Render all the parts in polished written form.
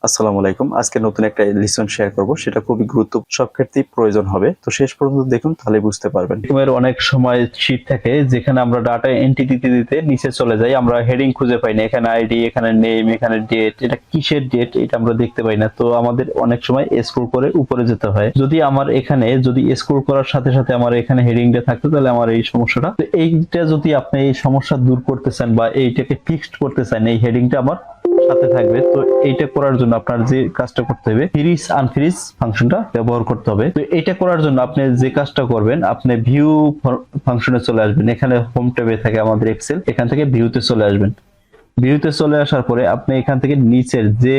আসসালামু আলাইকুম। আজকে নতুন একটা লিসন শেয়ার করব, সেটা খুবই গুরুত্বপূর্ণ, সব ক্ষেত্রেই প্রয়োজন হবে। তো শেষ পর্যন্ত দেখুন, তাহলে বুঝতে পারবেন। এর অনেক সময় শীট থাকে যেখানে আমরা ডাটা এন্ট্রি দিতে দিতে নিচে চলে যাই, আমরা হেডিং খুঁজে পাই না। এখানে আইডি, এখানে নেম, এখানে ডেট, এটা কিসের ডেট এটা আমরা দেখতে পাই না। তো আমাদের অনেক সময় স্ক্রল করে উপরে যেতে হয়। যদি আমার এখানে স্ক্রল করার সাথে সাথে আমার এখানে হেডিংটা থাকতো, তাহলে আমার এই সমস্যাটা, তো এইটা যদি আপনি এই সমস্যা দূর করতে চান বা এইটাকে ফিক্সড করতে চান, এই হেডিংটা আমার সাথে থাকবে। তো এইটা করার জন্য আপনার যে কাজটা করতে হবে, ফ্রিজ আনফ্রিজ ফাংশনটা ব্যবহার করতে হবে। তো এটা করার জন্য আপনি যে কাজটা করবেন, আপনি ভিউ ফাংশনে চলে আসবেন। এখানে হোম ট্যাবে থাকে আমাদের এক্সেল, এখান থেকে ভিউতে চলে আসবেন। ভিউতে চলে আসার পরে আপনি এখান থেকে নিচের যে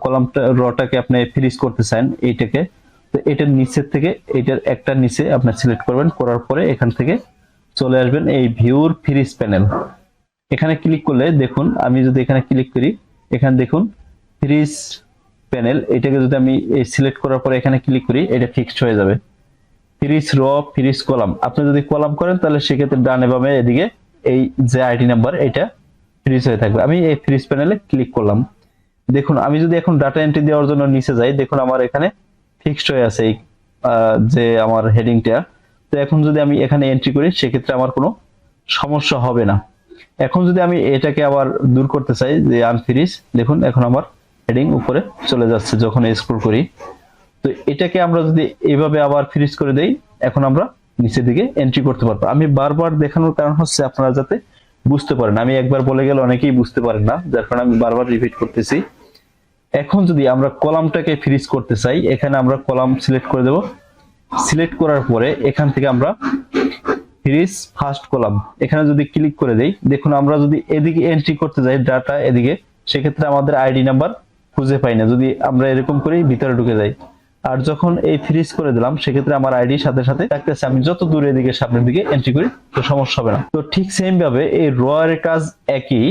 কলামটা রটাকে আপনি ফ্রিজ করতে চান, এইটাকে, তো এটার নিচের থেকে এটার একটা নিচে আপনি সিলেক্ট করবেন। করার পরে এখান থেকে চলে আসবেন এই ভিউর ফ্রিজ প্যানেল। এখানে ক্লিক করলে দেখুন, আমি যদি এখানে ক্লিক করি, এখানে দেখুন ফ্রিজ প্যানেল, এটাকে যদি আমি সিলেক্ট করার পরে এখানে ক্লিক করি, এটা ফিক্সড হয়ে যাবে। ফ্রিজ র, ফ্রিজ কলাম, আপনি যদি কলাম করেন তাহলে সেক্ষেত্রে ডানে বামে এদিকে এই যে আইডি নাম্বার এটা ফ্রিজ হয়ে থাকবে। আমি এই ফ্রিজ প্যানেলে ক্লিক করলাম। দেখুন, আমি যদি এখন ডাটা এন্ট্রি দেওয়ার জন্য নিচে যাই, দেখুন আমার এখানে ফিক্সড হয়ে আছে এই যে আমার হেডিংটা। তো এখন যদি আমি এখানে এন্ট্রি করি, সেক্ষেত্রে আমার কোনো সমস্যা হবে না। এখন যদি আমি এটাকে আবার দূর করতে চাই, যে আনফ্রিজ, দেখুন এখন আমার হেডিং উপরে চলে যাচ্ছে যখন স্ক্রল করি। তো এটাকে আমরা যদি এইভাবে আবার ফ্রিজ করে দেই, এখন আমরা নিচের দিকে এন্ট্রি করতে পারবো। আমি বারবার দেখানোর কারণ হচ্ছে আপনারা যাতে বুঝতে পারেন। আমি একবার বলে গেলে অনেকেই বুঝতে পারেন না, যার কারণে আমি বারবার রিপিট করতেছি। এখন যদি আমরা কলামটাকে ফ্রিজ করতে চাই, এখানে আমরা কলাম সিলেক্ট করে দেব। সিলেক্ট করার পরে এখান থেকে আমরা ফ্রিজ ফার্স্ট কলাম, এখানে যদি ক্লিক করে দেই, দেখুন আমরা যদি এদিকে এন্ট্রি করতে যাই ডাটা এদিকে, সেক্ষেত্রে আমাদের আইডি নাম্বার খুঁজে পাই না, যদি আমরা এরকম করে ভিতরে ঢুকে যাই। আর যখন এই ফ্রিজ করে দিলাম, সেক্ষেত্রে আমার আইডি সাথে সাথে থাকতেছে। আমি যত দূরে এদিকে সামনের দিকে এন্ট্রি করি, তো সমস্যা হবে না। তো ঠিক সেম ভাবে এই র এর কাজ একই।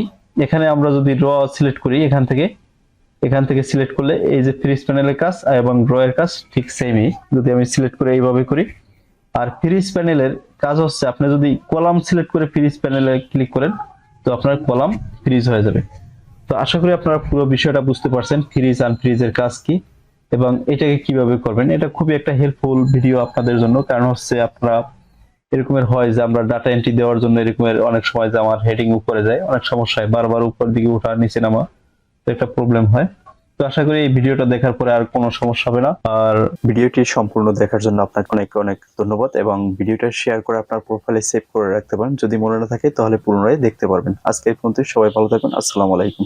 এখানে আমরা যদি র সিলেক্ট করি, এখান থেকে সিলেক্ট করলে এই যে ফ্রিজ প্যানেলের কাজ এবং র এর কাজ ঠিক সেমই। যদি আমি সিলেক্ট করে এইভাবে করি, আর ফ্রিজ প্যানেলের কাজ হচ্ছে, আপনি যদি কলাম সিলেক্ট করে ফ্রিজ প্যানেলে ক্লিক করেন, তো আপনার কলাম ফ্রিজ হয়ে যাবে। তো আশা করি আপনারা পুরো বিষয়টা বুঝতে পারছেন, ফ্রিজ আনফ্রিজের কাজ কি এবং এটাকে কিভাবে করবেন। এটা খুবই একটা হেল্পফুল ভিডিও আপনাদের জন্য। কারণ হচ্ছে আপনারা এরকমের হয় যে আমরা ডাটা এন্ট্রি দেওয়ার জন্য এরকমের অনেক সময় যে আমার হেডিং উপরে যায়, অনেক সমস্যা হয়, বারবার উপর দিকে ওঠা নিচে নামা, তো একটা প্রবলেম হয়। তো আশা করি এই ভিডিওটা দেখার পরে আর কোনো সমস্যা হবে না। আর ভিডিওটি সম্পূর্ণ দেখার জন্য আপনাকে অনেক অনেক ধন্যবাদ, এবং ভিডিওটা শেয়ার করে আপনার প্রোফাইলে সেভ করে রাখতে পারেন। যদি মনে না থাকে তাহলে পুনরায় দেখতে পারবেন। আজকে এই পর্যন্ত, সবাই ভালো থাকুন। আসসালামু আলাইকুম।